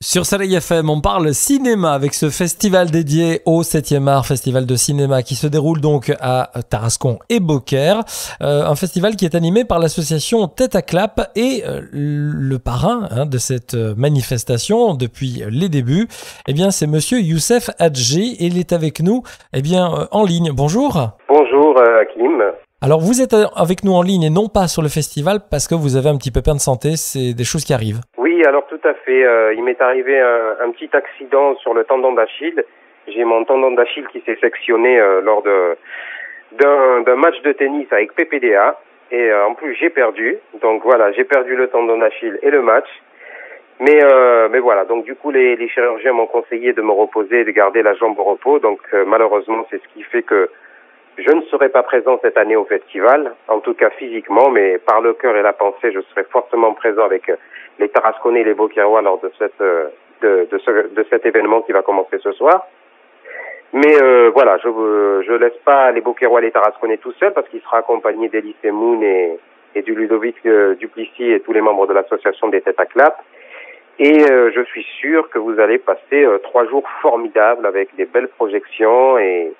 Sur Soleil FM, on parle cinéma avec ce festival dédié au 7e art, festival de cinéma qui se déroule donc à Tarascon et Beaucaire. Un festival qui est animé par l'association Tête à Clap et le parrain de cette manifestation depuis les débuts, eh bien, c'est monsieur Youssef Hadji et il est avec nous en ligne. Bonjour. Bonjour Kim. Alors vous êtes avec nous en ligne et non pas sur le festival parce que vous avez un petit pépin de santé, c'est des choses qui arrivent. Oui, alors tout à fait. Il m'est arrivé un petit accident sur le tendon d'Achille. J'ai mon tendon d'Achille qui s'est sectionné lors d'un match de tennis avec PPDA. Et en plus, j'ai perdu. Donc voilà, j'ai perdu le tendon d'Achille et le match. Mais voilà, donc du coup, les chirurgiens m'ont conseillé de me reposer et de garder la jambe au repos. Donc malheureusement, c'est ce qui fait que je ne serai pas présent cette année au festival, en tout cas physiquement, mais par le cœur et la pensée, je serai fortement présent avec les Tarasconnais et les Beaucairois lors de cet événement qui va commencer ce soir. Mais voilà, je laisse pas les Beaucairois et les Tarasconnais tout seuls parce qu'il sera accompagné d'Elie Semoun et du Ludovic Duplessis et tous les membres de l'association des Têtes à Clap. Et je suis sûr que vous allez passer 3 jours formidables avec des belles projections et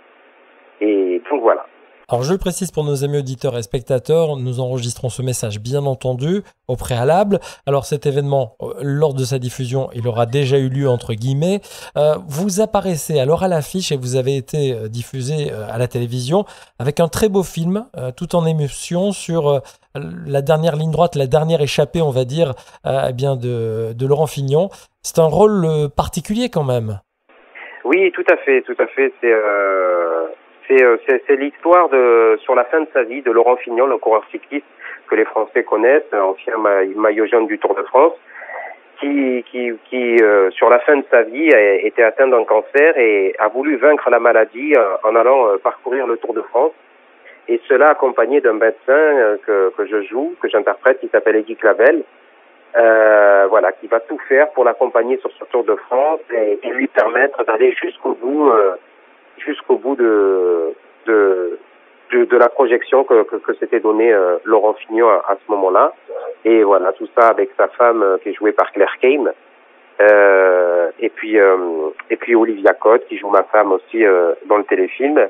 donc voilà. Alors je le précise pour nos amis auditeurs et spectateurs, nous enregistrons ce message bien entendu au préalable. Alors cet événement, lors de sa diffusion, il aura déjà eu lieu entre guillemets. Vous apparaissez alors à l'affiche et vous avez été diffusé à la télévision avec un très beau film, tout en émotion sur la dernière ligne droite, la dernière échappée, on va dire, de Laurent Fignon. C'est un rôle particulier quand même. Oui, tout à fait. C'est l'histoire sur la fin de sa vie de Laurent Fignon, le coureur cycliste que les Français connaissent, ancien maillot jaune du Tour de France, qui sur la fin de sa vie était atteint d'un cancer et a voulu vaincre la maladie en allant parcourir le Tour de France. Et cela accompagné d'un médecin que je joue, que j'interprète, qui s'appelle Eddie Clavel, qui va tout faire pour l'accompagner sur ce Tour de France et lui permettre d'aller jusqu'au bout de la projection que s'était donné Laurent Fignon à ce moment-là. Et voilà, tout ça avec sa femme qui est jouée par Claire Kane, et puis Olivia Cotte qui joue ma femme aussi dans le téléfilm.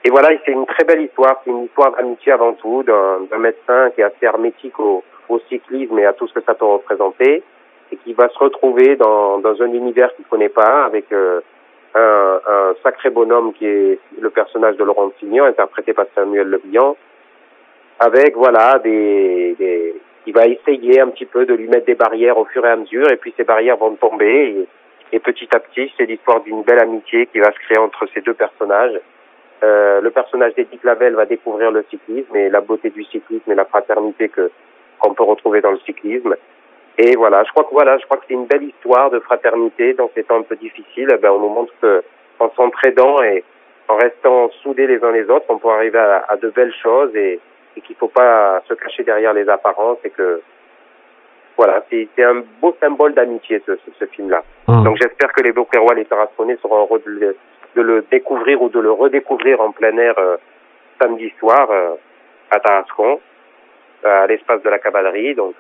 Et voilà, c'est une très belle histoire, c'est une histoire d'amitié avant tout, d'un médecin qui est assez hermétique au cyclisme et à tout ce que ça peut représenter, et qui va se retrouver dans un univers qu'il connaît pas, avec un sacré bonhomme qui est le personnage de Laurent Fignon, interprété par Samuel Le Bihan, avec il va essayer un petit peu de lui mettre des barrières au fur et à mesure, et puis ces barrières vont tomber, et petit à petit, c'est l'histoire d'une belle amitié qui va se créer entre ces deux personnages. Le personnage d'Eddie Clavel va découvrir le cyclisme et la beauté du cyclisme et la fraternité qu'on peut retrouver dans le cyclisme. Et voilà, je crois que c'est une belle histoire de fraternité dans ces temps un peu difficiles. On nous montre que en s'entraidant et en restant soudés les uns les autres, on peut arriver à de belles choses et qu'il faut pas se cacher derrière les apparences et que voilà, c'est un beau symbole d'amitié ce film-là. Donc j'espère que les Beaucairois, les Tarasconnais seront heureux de le découvrir ou de le redécouvrir en plein air samedi soir à Tarascon, à l'espace de la Cavalerie. Donc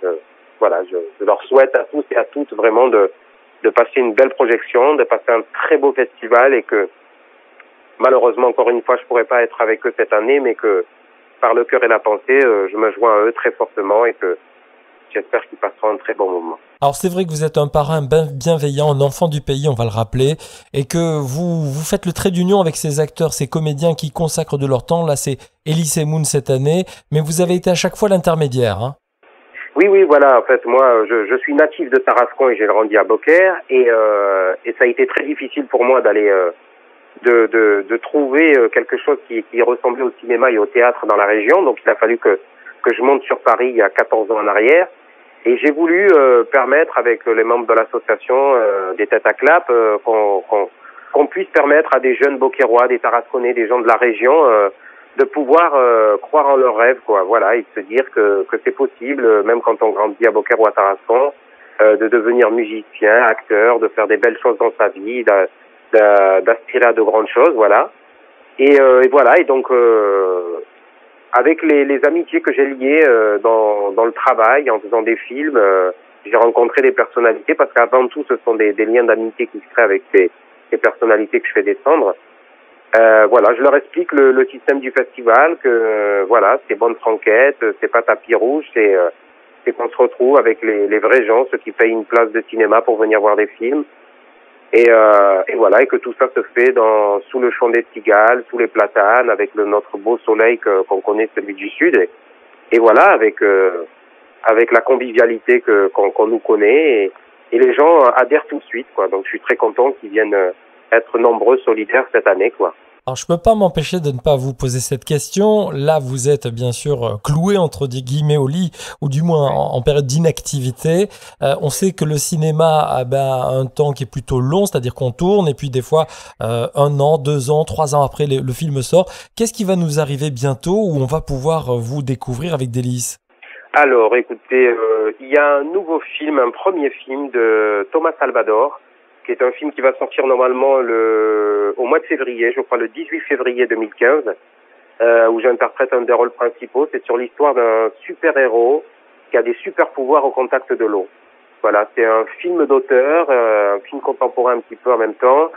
voilà, je leur souhaite à tous et à toutes vraiment de passer une belle projection, de passer un très beau festival et que malheureusement, encore une fois, je pourrais pas être avec eux cette année, mais que par le cœur et la pensée, je me joins à eux très fortement et que j'espère qu'ils passeront un très bon moment. Alors c'est vrai que vous êtes un parrain bienveillant, un enfant du pays, on va le rappeler, et que vous faites le trait d'union avec ces acteurs, ces comédiens qui consacrent de leur temps. Là, c'est Elie Semoun cette année, mais vous avez été à chaque fois l'intermédiaire. Hein. Oui, voilà. En fait, moi, je suis natif de Tarascon et j'ai grandi à Beaucaire, et ça a été très difficile pour moi d'aller de trouver quelque chose qui ressemblait au cinéma et au théâtre dans la région. Donc, il a fallu que je monte sur Paris il y a 14 ans en arrière. Et j'ai voulu permettre, avec les membres de l'association des Têtes à Clap, qu'on puisse permettre à des jeunes Beaucairois, des Tarasconnais, des gens de la région, de pouvoir croire en leurs rêves, quoi. Voilà, et de se dire que c'est possible, même quand on grandit à Beaucaire ou à Tarascon, de devenir musicien, acteur, de faire des belles choses dans sa vie, d'aspirer à de grandes choses, voilà. Et voilà, et donc avec les amitiés que j'ai liées dans le travail, en faisant des films, J'ai rencontré des personnalités parce qu'avant tout, ce sont des liens d'amitié qui se créent avec ces personnalités que je fais descendre. Voilà, je leur explique le système du festival, que voilà, c'est bonne franquette, c'est pas tapis rouge, c'est qu'on se retrouve avec les vrais gens, ceux qui payent une place de cinéma pour venir voir des films. Et voilà, et que tout ça se fait sous le champ des cigales, sous les platanes, avec notre beau soleil qu'on connaît, celui du Sud. Et voilà, avec la convivialité qu'on nous connaît, et les gens adhèrent tout de suite, quoi. Donc je suis très content qu'ils viennent être nombreux, solidaires cette année, quoi. Alors, je peux pas m'empêcher de ne pas vous poser cette question. Là, vous êtes bien sûr cloué entre des guillemets au lit, ou du moins en période d'inactivité. On sait que le cinéma a un temps qui est plutôt long, c'est-à-dire qu'on tourne, et puis des fois, 1 an, 2 ans, 3 ans après, le film sort. Qu'est-ce qui va nous arriver bientôt où on va pouvoir vous découvrir avec Délices? Alors, écoutez, il y a un nouveau film, un premier film de Thomas Salvador, qui est un film qui va sortir normalement au mois de février, je crois le 18 février 2015, où j'interprète un des rôles principaux. C'est sur l'histoire d'un super-héros qui a des super-pouvoirs au contact de l'eau. Voilà, c'est un film d'auteur, un film contemporain un petit peu en même temps,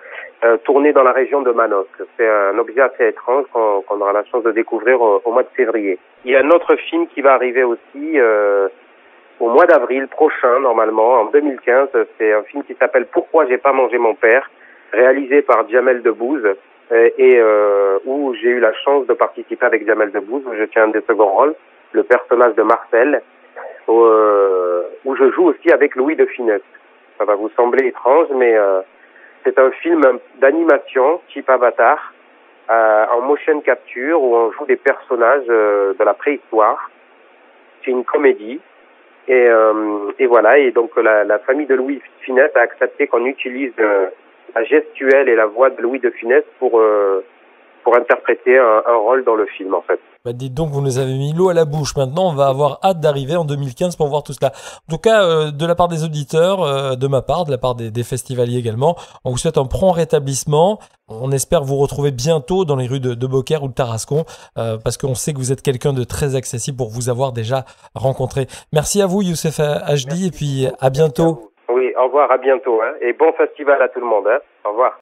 tourné dans la région de Manosque. C'est un objet assez étrange qu'on aura la chance de découvrir au mois de février. Il y a un autre film qui va arriver aussi au mois d'avril prochain, normalement, en 2015. C'est un film qui s'appelle Pourquoi j'ai pas mangé mon père, réalisé par Jamel Debbouze, où j'ai eu la chance de participer avec Jamel Debbouze, où je tiens un des seconds rôles, le personnage de Marcel, où je joue aussi avec Louis de Funès. Ça va vous sembler étrange, mais c'est un film d'animation type Avatar, en motion capture, où on joue des personnages de la préhistoire. C'est une comédie. Et voilà, et donc la famille de Louis de Funès a accepté qu'on utilise la gestuelle et la voix de Louis de Funès pour interpréter un rôle dans le film, en fait. Bah dites donc, vous nous avez mis l'eau à la bouche. Maintenant, on va avoir hâte d'arriver en 2015 pour voir tout cela. En tout cas, de la part des auditeurs, de ma part, de la part des festivaliers également, on vous souhaite un prompt rétablissement. On espère vous retrouver bientôt dans les rues de Beaucaire ou de Tarascon, parce qu'on sait que vous êtes quelqu'un de très accessible pour vous avoir déjà rencontré. Merci à vous, Youssef Hachdi, et puis à bientôt. Oui, au revoir, à bientôt, hein, et bon festival à tout le monde, hein. Au revoir.